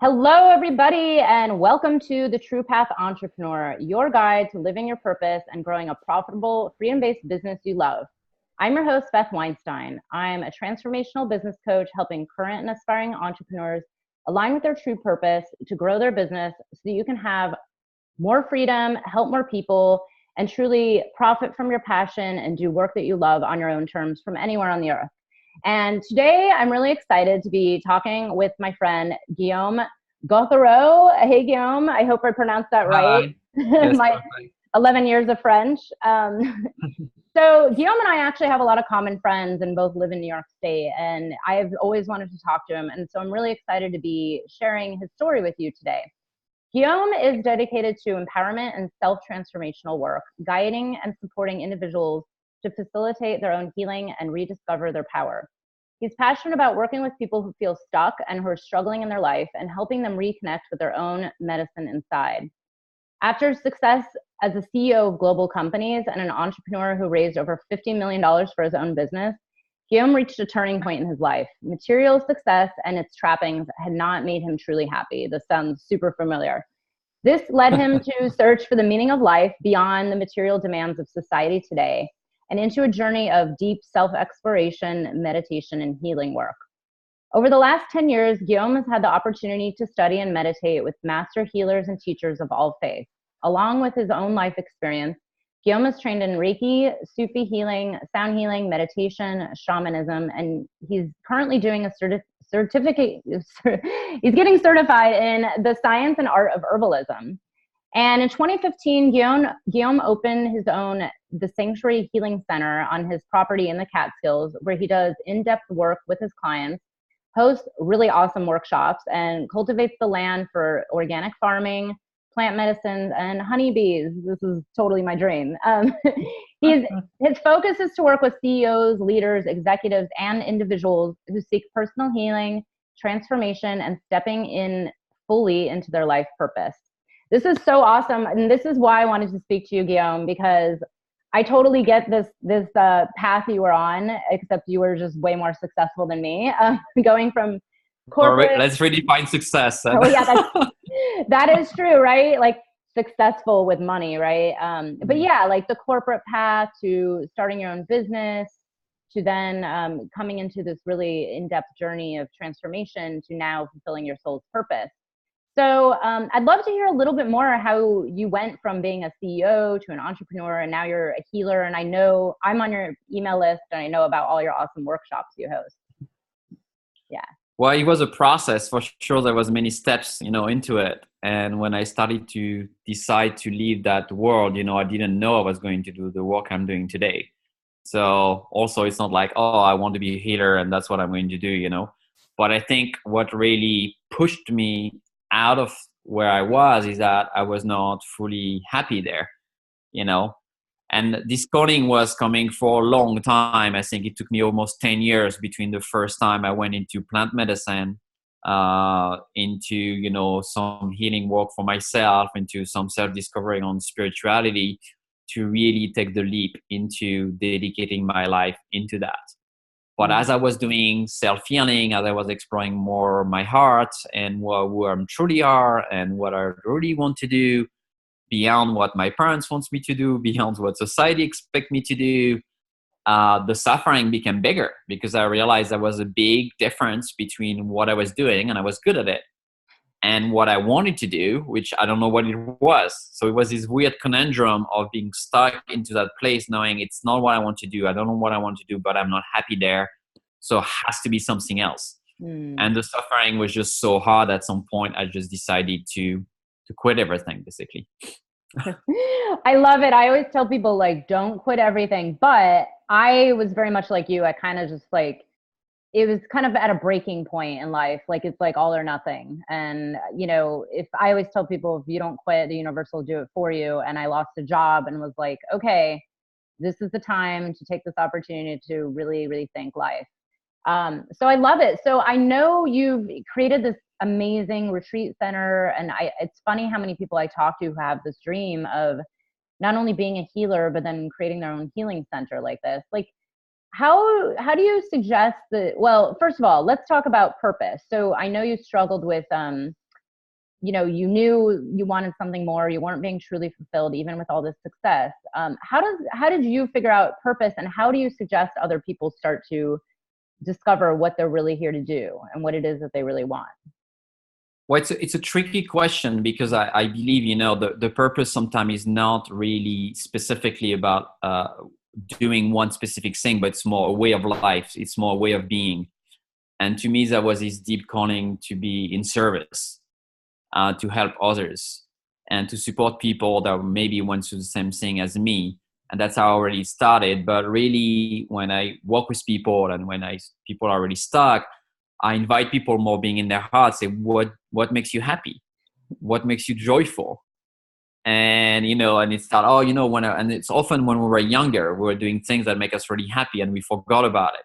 Hello, everybody, and welcome to the True Path Entrepreneur, your guide to living your purpose and growing a profitable, freedom-based business you love. I'm your host, Beth Weinstein. I'm a transformational business coach helping current and aspiring entrepreneurs align with their true purpose to grow their business so that you can have more freedom, help more people, and truly profit from your passion and do work that you love on your own terms from anywhere on the earth. And today I'm really excited to be talking with my friend, Guillaume Gauthereau. Hey, Guillaume, I hope I pronounced that right. Hi. Yes, My perfect. 11 years of French. So Guillaume and I actually have a lot of common friends and both live in New York State. And I've always wanted to talk to him. And so I'm really excited to be sharing his story with you today. Guillaume is dedicated to empowerment and self-transformational work, guiding and supporting individuals to facilitate their own healing and rediscover their power. He's passionate about working with people who feel stuck and who are struggling in their life and helping them reconnect with their own medicine inside. After success as a CEO of global companies and an entrepreneur who raised over $50 million for his own business, Guillaume reached a turning point in his life. Material success and its trappings had not made him truly happy. This sounds super familiar. This led him to search for the meaning of life beyond the material demands of society today and into a journey of deep self-exploration, meditation, and healing work. Over the last 10 years, Guillaume has had the opportunity to study and meditate with master healers and teachers of all faiths. Along with his own life experience, Guillaume is trained in Reiki, Sufi healing, sound healing, meditation, shamanism, and he's currently doing a certificate. He's getting certified in the science and art of herbalism. And in 2015, Guillaume opened his own The Sanctuary Healing Center on his property in the Catskills, where he does in-depth work with his clients, hosts really awesome workshops, and cultivates the land for organic farming, plant medicines, and honeybees. This is totally my dream. His focus is to work with CEOs, leaders, executives, and individuals who seek personal healing, transformation, and stepping in fully into their life purpose. This is so awesome. And this is why I wanted to speak to you, Guillaume, because I totally get this path you were on, except you were just way more successful than me, going from corporate. Let's redefine success. Oh yeah, that is true, right? Like successful with money, right? But yeah, like the corporate path to starting your own business, to then coming into this really in-depth journey of transformation to now fulfilling your soul's purpose. So I'd love to hear a little bit more how you went from being a CEO to an entrepreneur, and now you're a healer. And I know I'm on your email list, and I know about all your awesome workshops you host. Yeah. Well, it was a process for sure. There was many steps, into it. And when I started to decide to leave that world, I didn't know I was going to do the work I'm doing today. So also it's not like, oh, I want to be a healer and that's what I'm going to do. But I think what really pushed me out of where I was is that I was not fully happy there, and this calling was coming for a long time. I think it took me almost 10 years between the first time I went into plant medicine, into, some healing work for myself, into some self-discovery on spirituality, to really take the leap into dedicating my life into that. But as I was doing self-healing, as I was exploring more my heart and who I truly are and what I really want to do, beyond what my parents want me to do, beyond what society expects me to do, the suffering became bigger because I realized there was a big difference between what I was doing, and I was good at it, and what I wanted to do, which I don't know what it was. So it was this weird conundrum of being stuck into that place, knowing it's not what I want to do. I don't know what I want to do, but I'm not happy there. So it has to be something else. And the suffering was just so hard at some point, I just decided to quit everything, basically. I love it. I always tell people, like, don't quit everything. But I was very much like you. I kind of just it was kind of at a breaking point in life. Like, it's like all or nothing. And, if I always tell people, if you don't quit, the universe will do it for you. And I lost a job and was like, okay, this is the time to take this opportunity to really, really think life. So I love it. So I know you've created this amazing retreat center. And it's funny how many people I talk to who have this dream of not only being a healer, but then creating their own healing center like this. Like, how do you suggest that? Well, first of all, let's talk about purpose. So I know you struggled with you knew you wanted something more, you weren't being truly fulfilled, even with all this success. How did you figure out purpose, and how do you suggest other people start to discover what they're really here to do and what it is that they really want? Well, it's a tricky question, because I believe, the purpose sometimes is not really specifically about doing one specific thing, but it's more a way of life. It's more a way of being. And to me, that was this deep calling to be in service, to help others and to support people that maybe went through the same thing as me. And that's how I already started. But really, when I work with people and people are already stuck, I invite people more being in their hearts, say, what makes you happy? What makes you joyful? And, and it's not, and it's often when we were younger, we were doing things that make us really happy and we forgot about it.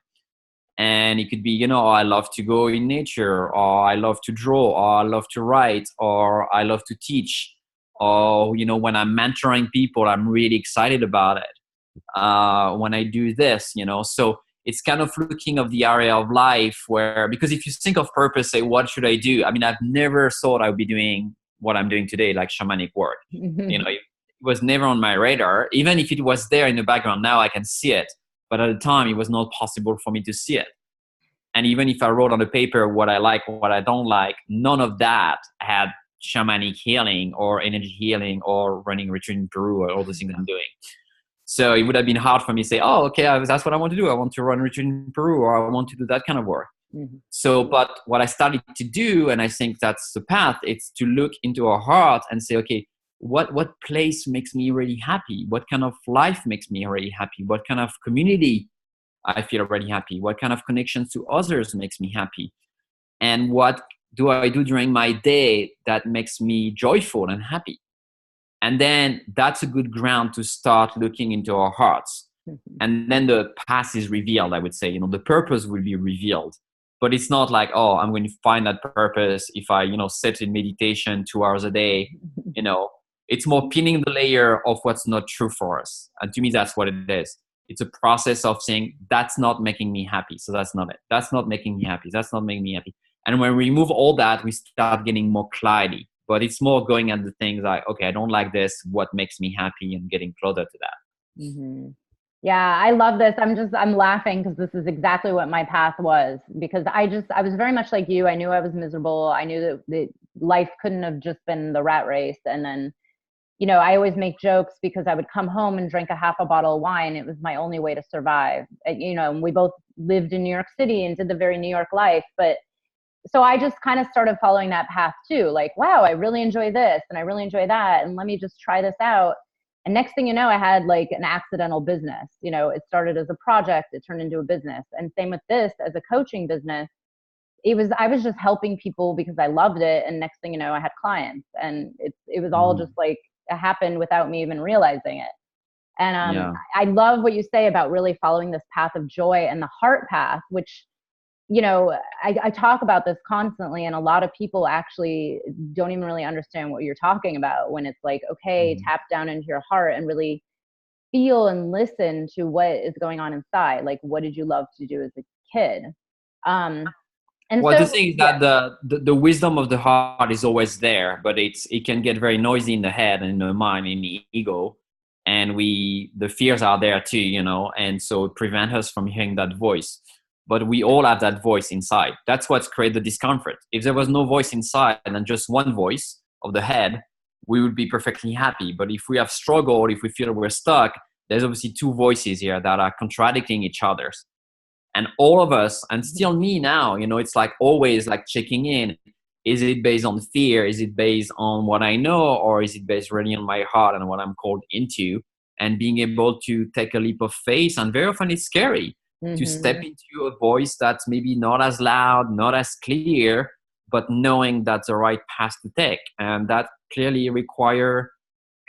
And it could be, I love to go in nature, or I love to draw, or I love to write, or I love to teach. Or, when I'm mentoring people, I'm really excited about it. When I do this, so it's kind of looking of the area of life where, because if you think of purpose, say, what should I do? I mean, I've never thought I would be doing what I'm doing today, like shamanic work. It was never on my radar. Even if it was there in the background, now I can see it. But at the time, it was not possible for me to see it. And even if I wrote on the paper what I like, what I don't like, none of that had shamanic healing or energy healing or running retreat in Peru or all the things I'm doing. So it would have been hard for me to say, oh, okay, that's what I want to do. I want to run retreat in Peru, or I want to do that kind of work. Mm-hmm. So, but what I started to do, and I think that's the path, it's to look into our heart and say, okay, what place makes me really happy? What kind of life makes me really happy? What kind of community I feel really happy? What kind of connections to others makes me happy? And what do I do during my day that makes me joyful and happy? And then that's a good ground to start looking into our hearts. Mm-hmm. And then the path is revealed, I would say. The purpose will be revealed. But it's not like, oh, I'm going to find that purpose if I, sit in meditation 2 hours a day. It's more peeling the layer of what's not true for us. And to me, that's what it is. It's a process of saying, that's not making me happy. So that's not it. That's not making me happy. That's not making me happy. And when we remove all that, we start getting more clarity. But it's more going at the things like, okay, I don't like this. What makes me happy? And getting closer to that. Mm-hmm. Yeah, I love this. I'm laughing because this is exactly what my path was, because I was very much like you. I knew I was miserable. I knew that life couldn't have just been the rat race. And then, I always make jokes because I would come home and drink a half a bottle of wine. It was my only way to survive. And we both lived in New York City and did the very New York life. But so I just kind of started following that path too. Like, wow, I really enjoy this and I really enjoy that. And let me just try this out. And next thing you know, I had like an accidental business. It started as a project, it turned into a business. And same with this, as a coaching business. I was just helping people because I loved it. And next thing you know, I had clients, and it was all just like, it happened without me even realizing it. And I love what you say about really following this path of joy and the heart path, which, I talk about this constantly, and a lot of people actually don't even really understand what you're talking about when it's like, okay, tap down into your heart and really feel and listen to what is going on inside. Like, what did you love to do as a kid? The thing is that the wisdom of the heart is always there, but it can get very noisy in the head and in the mind, in the ego, and the fears are there too, and so it prevents us from hearing that voice. But we all have that voice inside. That's what's created the discomfort. If there was no voice inside and then just one voice of the head, we would be perfectly happy. But if we have struggled, if we feel we're stuck, there's obviously two voices here that are contradicting each other. And all of us, and still me now, it's like always like checking in. Is it based on fear? Is it based on what I know? Or is it based really on my heart and what I'm called into? And being able to take a leap of faith. And very often it's scary. To step into a voice that's maybe not as loud, not as clear, but knowing that's the right path to take. And that clearly require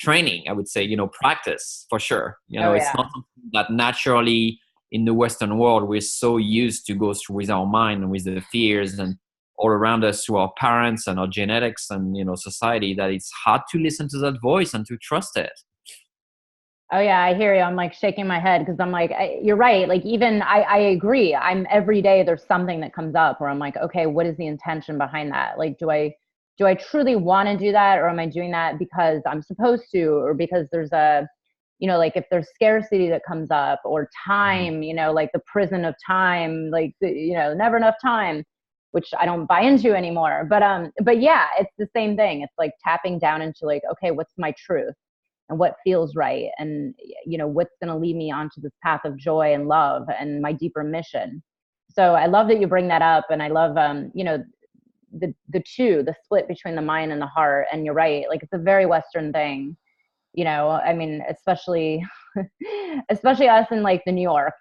training, I would say, practice for sure. It's not something that naturally in the Western world, we're so used to go through with our mind and with the fears and all around us through our parents and our genetics and, society, that it's hard to listen to that voice and to trust it. Oh yeah, I hear you. I'm like shaking my head because I'm like, you're right. Like even I agree. I'm every day there's something that comes up where I'm like, okay, what is the intention behind that? Like, do I do I truly want to do that, or am I doing that because I'm supposed to, or because there's a, like if there's scarcity that comes up, or time, like the prison of time, like, never enough time, which I don't buy into anymore. But yeah, it's the same thing. It's like tapping down into like, okay, what's my truth and what feels right? And, what's going to lead me onto this path of joy and love and my deeper mission. So I love that you bring that up. And I love, the split between the mind and the heart. And you're right. Like, it's a very Western thing. I mean, especially us in like the New York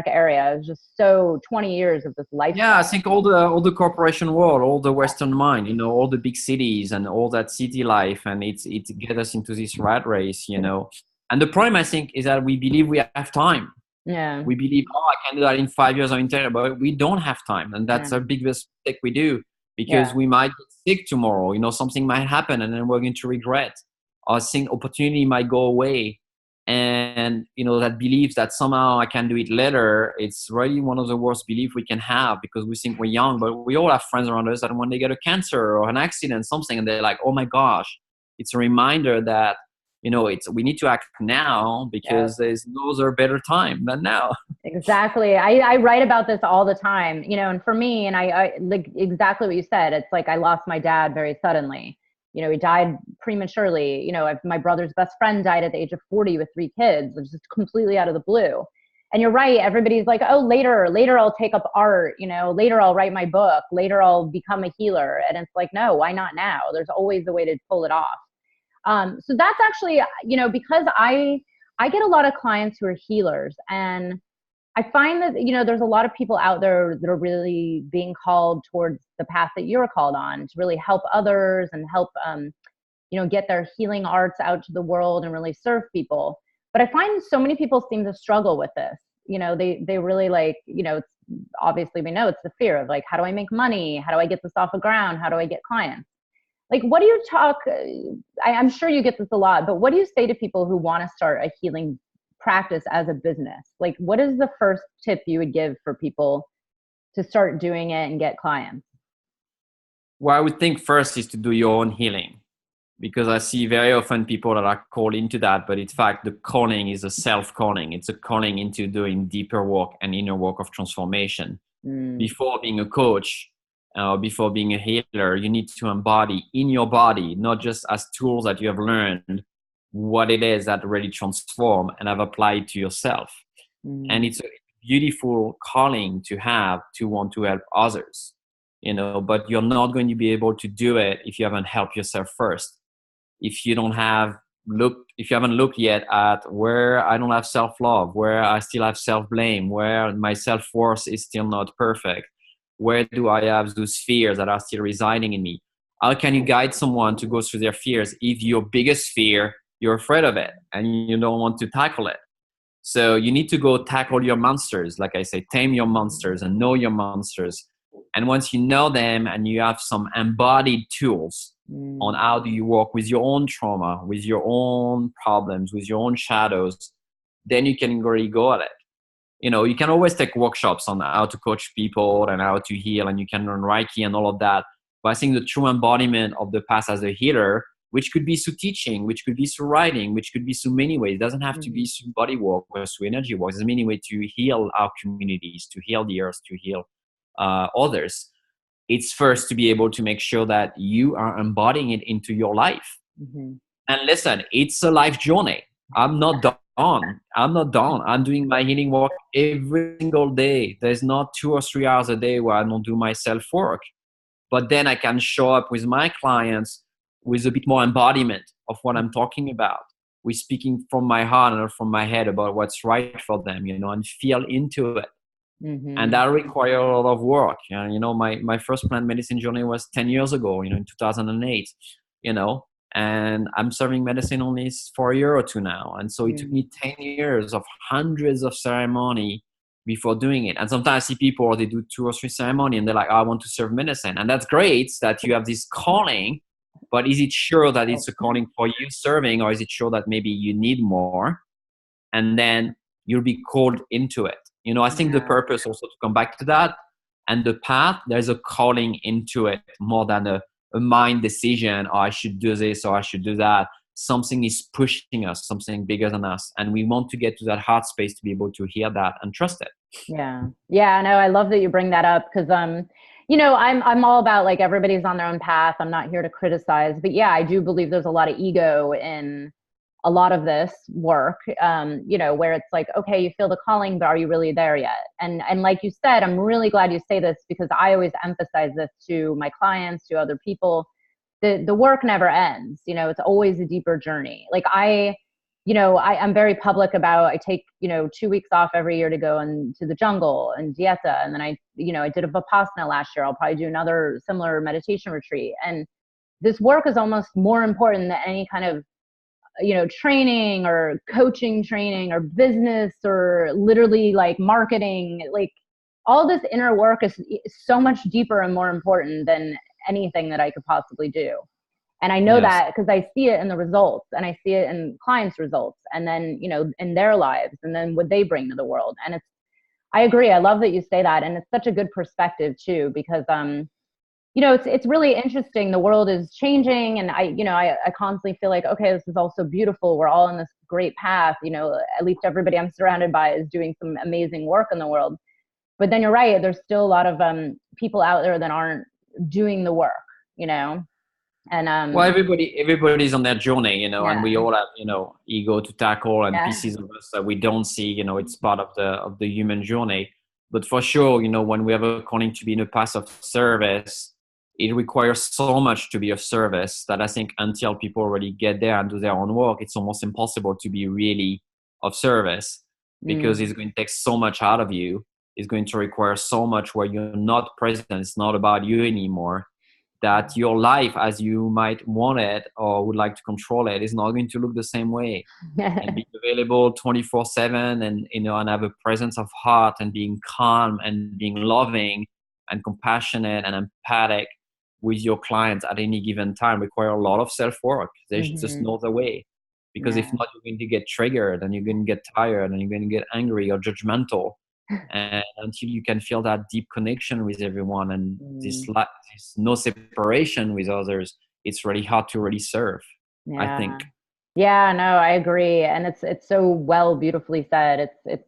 area is just so 20 years of this lifestyle. Yeah, I think all the corporation world, all the Western mind, all the big cities and all that city life, and it gets us into this rat race, And the problem, I think, is that we believe we have time. Yeah. We believe, I can do that in 5 years or in 10, but we don't have time, and that's our biggest mistake we do, because we might get sick tomorrow. Something might happen, and then we're going to regret. I think opportunity might go away, and that belief that somehow I can do it later, it's really one of the worst beliefs we can have, because we think we're young, but we all have friends around us that when they get a cancer or an accident, something, and they're like, oh my gosh. It's a reminder that we need to act now, because there's no other better time than now. Exactly. I write about this all the time, and for me, and I like exactly what you said. It's like I lost my dad very suddenly. He died prematurely. My brother's best friend died at the age of 40 with 3 kids, which is completely out of the blue. And you're right. Everybody's like, oh, later I'll take up art, later I'll write my book, later I'll become a healer. And it's like, no, why not now? There's always a way to pull it off. So that's actually, because I get a lot of clients who are healers, and I find that, there's a lot of people out there that are really being called towards the path that you're called on, to really help others and help, get their healing arts out to the world and really serve people. But I find so many people seem to struggle with this. They really like, it's obviously, we know it's the fear of like, how do I make money? How do I get this off the ground? How do I get clients? Like, what do you talk, I'm sure you get this a lot, but what do you say to people who want to start a healing practice as a business? Like, what is the first tip you would give for people to start doing it and get clients? Well, I would think first is to do your own healing, because I see very often people that are called into that, but in fact, the calling is a self-calling. It's a calling into doing deeper work and inner work of transformation. Before being a coach, before being a healer, you need to embody in your body, not just as tools that you have learned, what it is that really transform and have applied to yourself. And it's a beautiful calling to have, to want to help others, but you're not going to be able to do it if you haven't helped yourself first. If you haven't looked yet at where I don't have self-love, where I still have self-blame, where my self-worth is still not perfect, where do I have those fears that are still residing in me? How can you guide someone to go through their fears if your biggest fear, you're afraid of it and you don't want to tackle it? So you need to go tackle your monsters. Like I say, tame your monsters and know your monsters. And once you know them and you have some embodied tools on how do you work with your own trauma, with your own problems, with your own shadows, then you can really go at it. You can always take workshops on how to coach people and how to heal, and you can learn Reiki and all of that. But I think the true embodiment of the path as a healer, which could be through teaching, which could be through writing, which could be through many ways. It doesn't have to be through body work or through energy work. There's many ways to heal our communities, to heal the earth, to heal others. It's first to be able to make sure that you are embodying it into your life. And listen, it's a life journey. I'm not done. I'm doing my healing work every single day. There's not 2 or 3 hours a day where I don't do my self-work. But then I can show up with my clients with a bit more embodiment of what I'm talking about. We're speaking from my heart and not from my head about what's right for them, and feel into it. And that requires a lot of work. My first plant medicine journey was 10 years ago, in 2008, and I'm serving medicine only for a year or 2 now. And so it took me 10 years of hundreds of ceremony before doing it. And sometimes I see people, they do 2 or 3 ceremony and they're like, I want to serve medicine. And that's great that you have this calling, but is it sure that it's a calling for you serving, or is it sure that maybe you need more? And then you'll be called into it. I think the purpose also, to come back to that, and the path, there's a calling into it more than a a mind decision, or I should do this or I should do that. Something is pushing us, something bigger than us. And we want to get to that heart space to be able to hear that and trust it. Yeah. Yeah. No, I love that you bring that up because, you know, I'm all about like everybody's on their own path. I'm not here to criticize, but yeah, I do believe there's a lot of ego in a lot of this work, you know, where it's like, okay, you feel the calling, but are you really there yet? And like you said, I'm really glad you say this because I always emphasize this to my clients, to other people. The work never ends. You know, it's always a deeper journey. Like I'm very public about, I take, 2 weeks off every year to go into the jungle and dieta. And then I did a Vipassana last year. I'll probably do another similar meditation retreat. And this work is almost more important than any kind of, training or coaching training or business or literally like marketing. Like all this inner work is so much deeper and more important than anything that I could possibly do. And I know that because I see it in the results and I see it in clients' results and then, in their lives and then what they bring to the world. And I agree. I love that you say that. And it's such a good perspective too, because, it's really interesting. The world is changing. And I constantly feel like, okay, this is also beautiful. We're all on this great path. At least everybody I'm surrounded by is doing some amazing work in the world. But then you're right. There's still a lot of people out there that aren't doing the work, And well, everybody's on their journey, and we all have, ego to tackle and pieces of us that we don't see. It's part of the human journey. But for sure, when we have a calling to be in a path of service, it requires so much to be of service that I think until people really get there and do their own work, it's almost impossible to be really of service because it's going to take so much out of you. It's going to require so much where you're not present. It's not about you anymore. That your life as you might want it or would like to control it is not going to look the same way. And be available 24/7 and, and have a presence of heart and being calm and being loving and compassionate and empathic with your clients at any given time require a lot of self-work. There's just no other way. Because if not, you're going to get triggered and you're going to get tired and you're going to get angry or judgmental. And until you can feel that deep connection with everyone and this no separation with others, it's really hard to really serve. I think. Yeah, no, I agree. And it's so beautifully said. It's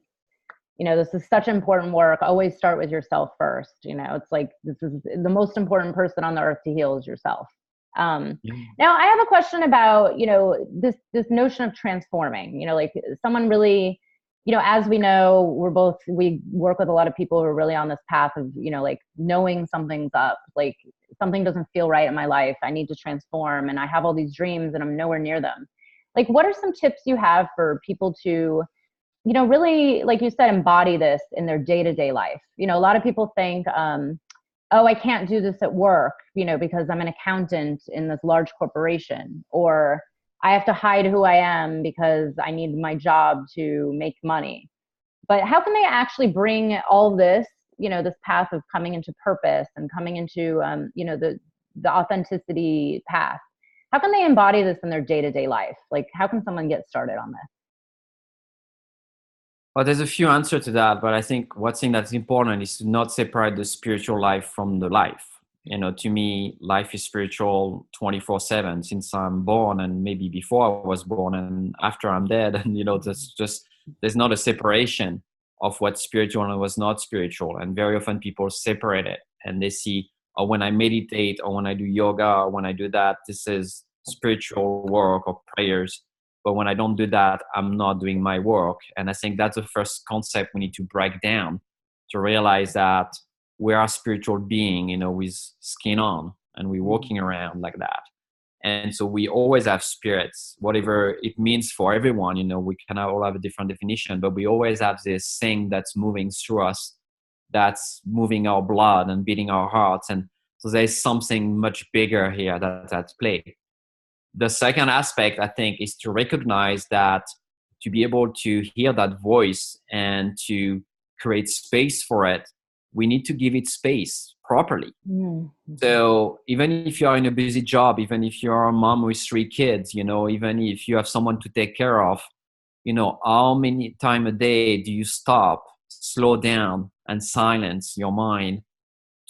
this is such important work. Always start with yourself first. It's like, this is the most important person on the earth to heal is yourself. Now I have a question about, this notion of transforming, like someone really, as we know, we work with a lot of people who are really on this path of, like knowing something's up, like something doesn't feel right in my life. I need to transform and I have all these dreams and I'm nowhere near them. Like, what are some tips you have for people to, really, like you said, embody this in their day-to-day life? A lot of people think, oh, I can't do this at work, because I'm an accountant in this large corporation, or I have to hide who I am because I need my job to make money. But how can they actually bring all this, this path of coming into purpose and coming into, the authenticity path? How can they embody this in their day-to-day life? Like, how can someone get started on this? Well, there's a few answers to that, but I think one thing that's important is to not separate the spiritual life from the life. To me, life is spiritual 24/7 since I'm born and maybe before I was born and after I'm dead. And, there's not a separation of what's spiritual and what's not spiritual. And very often people separate it and they see, oh, when I meditate or when I do yoga or when I do that, this is spiritual work or prayers. But when I don't do that, I'm not doing my work. And I think that's the first concept we need to break down to realize that we are a spiritual being, with skin on, and we're walking around like that. And so we always have spirits, whatever it means for everyone. We can all have a different definition, but we always have this thing that's moving through us, that's moving our blood and beating our hearts. And so there's something much bigger here that's at play. The second aspect, I think, is to recognize that to be able to hear that voice and to create space for it, we need to give it space properly. So even if you are in a busy job, even if you're a mom with 3 kids, even if you have someone to take care of, how many times a day do you stop, slow down, and silence your mind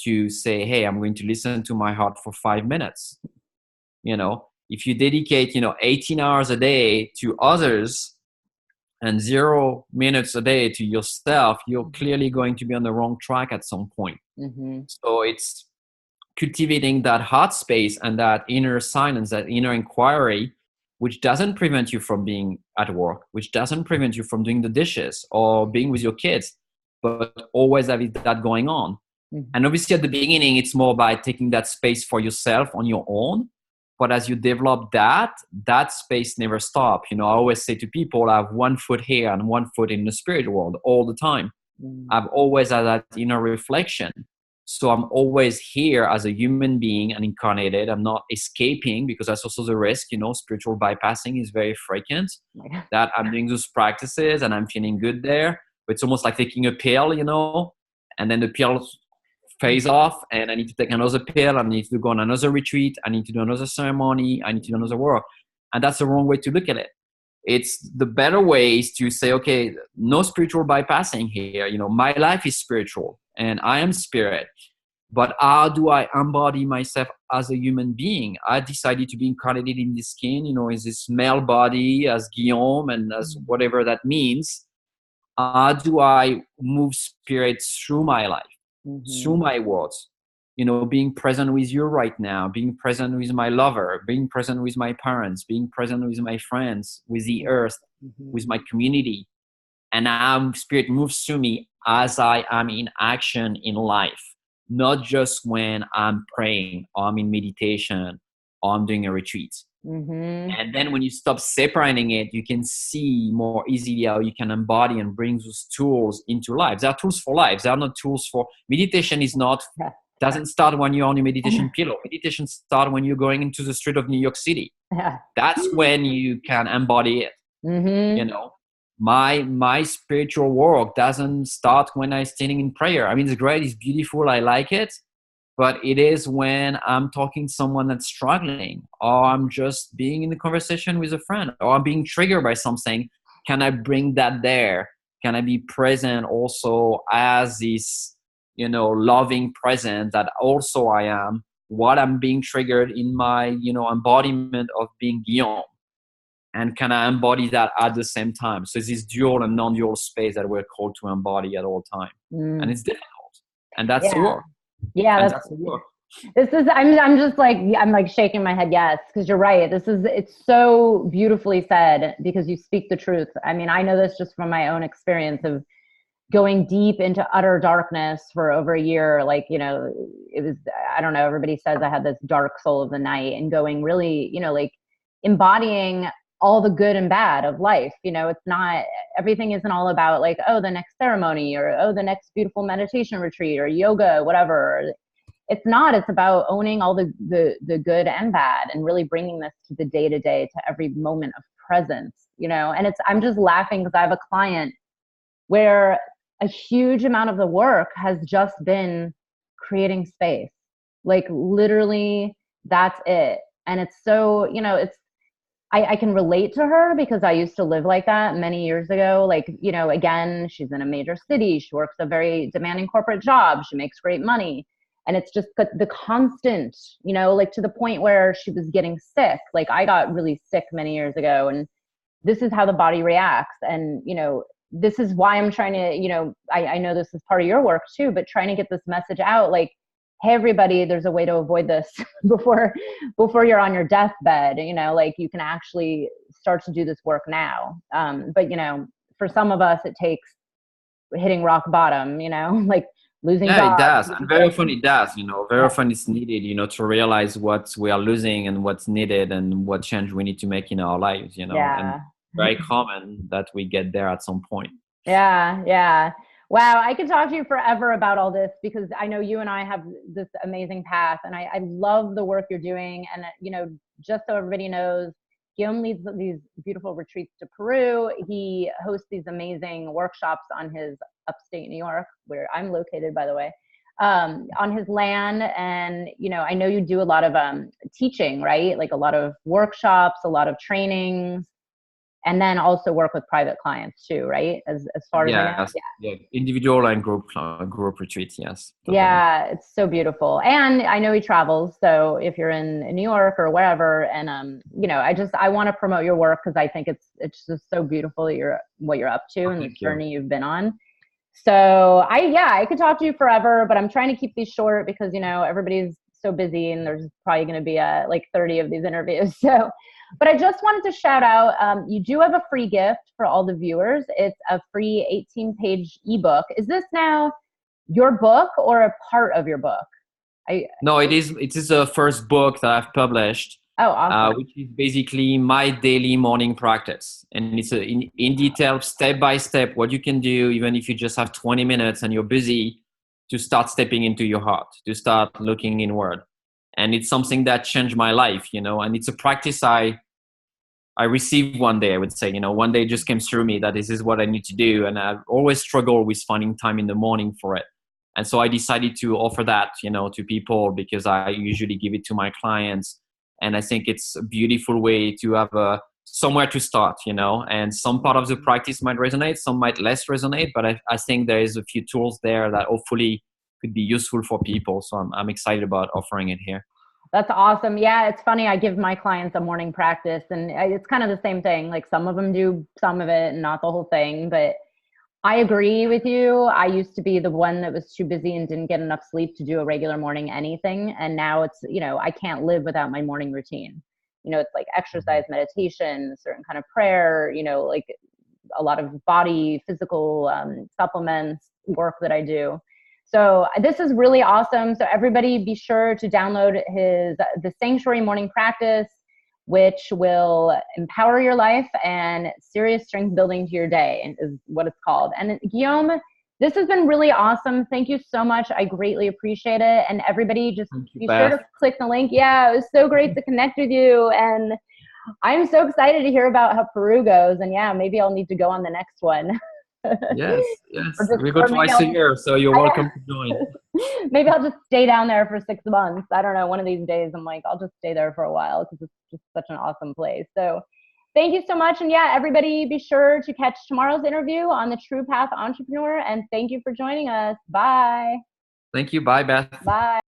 to say, hey, I'm going to listen to my heart for 5 minutes. If you dedicate 18 hours a day to others and 0 minutes a day to yourself, you're clearly going to be on the wrong track at some point. So it's cultivating that heart space and that inner silence, that inner inquiry, which doesn't prevent you from being at work, which doesn't prevent you from doing the dishes or being with your kids, but always have that going on. And obviously at the beginning, it's more by taking that space for yourself on your own. But as you develop that space never stops. I always say to people, I have 1 foot here and 1 foot in the spirit world all the time. I've always had that inner reflection. So I'm always here as a human being and incarnated. I'm not escaping, because that's also the risk. Spiritual bypassing is very frequent. That I'm doing those practices and I'm feeling good there. But it's almost like taking a pill, and then the pill phase off, and I need to take another pill. I need to go on another retreat. I need to do another ceremony. I need to do another work. And that's the wrong way to look at it. It's the better way is to say, okay, no spiritual bypassing here. My life is spiritual and I am spirit. But how do I embody myself as a human being? I decided to be incarnated in this skin, in this male body as Guillaume and as whatever that means. How do I move spirit through my life, through my words? Being present with you right now, being present with my lover, being present with my parents, being present with my friends, with the earth, with my community. And how spirit moves through me as I am in action in life, not just when I'm praying or I'm in meditation or I'm doing a retreat. And then when you stop separating it, you can see more easily how you can embody and bring those tools into life. They are tools for life. They are not tools for meditation. Doesn't start when you're on your meditation pillow. Meditation starts when you're going into the street of New York City. That's when you can embody it. My spiritual work doesn't start when I'm standing in prayer. I mean, it's great, it's beautiful, I like it. But it is when I'm talking to someone that's struggling, or I'm just being in a conversation with a friend, or I'm being triggered by something. Can I bring that there? Can I be present also as this, loving presence that also I am, while I'm being triggered in my, embodiment of being Guillaume? And can I embody that at the same time? So it's this dual and non-dual space that we're called to embody at all time. And it's difficult. And that's the work. Yeah, that's the work. I'm just like, I'm like shaking my head. Yes. Cause you're right. It's so beautifully said, because you speak the truth. I mean, I know this just from my own experience of going deep into utter darkness for over a year. Like, it was, I don't know, everybody says I had this dark soul of the night, and going really, like embodying all the good and bad of life. It's not, everything isn't all about like, oh, the next ceremony, or, oh, the next beautiful meditation retreat or yoga, whatever. It's not, it's about owning all the good and bad, and really bringing this to the day to day, to every moment of presence, and I'm just laughing because I have a client where a huge amount of the work has just been creating space. Like literally that's it. And it's so, I can relate to her because I used to live like that many years ago. Like, again, she's in a major city. She works a very demanding corporate job. She makes great money. And it's just the constant, like to the point where she was getting sick. Like I got really sick many years ago, and this is how the body reacts. And, this is why I'm trying to, I know this is part of your work too, but trying to get this message out, like, hey, everybody, there's a way to avoid this before you're on your deathbed. Like you can actually start to do this work now. But for some of us, it takes hitting rock bottom, like losing jobs. It does. And very often it does, very often it's needed, to realize what we are losing and what's needed and what change we need to make in our lives, and very common that we get there at some point. Yeah. Wow, I could talk to you forever about all this, because I know you and I have this amazing path, and I love the work you're doing. And, just so everybody knows, Guillaume leads these beautiful retreats to Peru. He hosts these amazing workshops on his upstate New York, where I'm located, by the way, on his land. And, I know you do a lot of teaching, right? Like a lot of workshops, a lot of trainings. and then also work with private clients too, right? As far as I know. Yes, yeah, individual and group retreats. Yes, totally. Yeah, it's so beautiful. And I know he travels. So if you're in New York or wherever, and I want to promote your work because I think it's just so beautiful that what you're up to and the journey you've been on. So I could talk to you forever, but I'm trying to keep these short because everybody's so busy and there's probably going to be like 30 of these interviews. So, but I just wanted to shout out, you do have a free gift for all the viewers. It's a free 18-page ebook. Is this now your book or a part of your book? No, it is the first book that I've published. Oh, awesome. Which is basically my daily morning practice. And it's in detail, step by step, what you can do, even if you just have 20 minutes and you're busy, to start stepping into your heart, to start looking inward. And it's something that changed my life, and it's a practice I received one day, I would say, one day it just came through me that this is what I need to do. And I've always struggled with finding time in the morning for it. And so I decided to offer that, to people because I usually give it to my clients. And I think it's a beautiful way to have somewhere to start, and some part of the practice might resonate, some might less resonate, but I think there is a few tools there that hopefully could be useful for people. So I'm excited about offering it here. That's awesome. Yeah, it's funny. I give my clients a morning practice and it's kind of the same thing. Like some of them do some of it and not the whole thing, but I agree with you. I used to be the one that was too busy and didn't get enough sleep to do a regular morning anything. And now it's, I can't live without my morning routine. It's like exercise, meditation, certain kind of prayer, like a lot of body, physical supplements, work that I do. So this is really awesome. So everybody be sure to download the Sanctuary Morning Practice, which will empower your life and serious strength building to your day is what it's called. And Guillaume, this has been really awesome. Thank you so much. I greatly appreciate it. And everybody just be sure to click the link. Yeah, it was so great to connect with you. And I'm so excited to hear about how Peru goes. And yeah, maybe I'll need to go on the next one. Yes. We go twice a year, so you're welcome to join. Maybe I'll just stay down there for 6 months. I don't know. One of these days, I'm like, I'll just stay there for a while because it's just such an awesome place. So thank you so much. And yeah, everybody be sure to catch tomorrow's interview on the True Path Entrepreneur. And thank you for joining us. Bye. Thank you. Bye, Beth. Bye.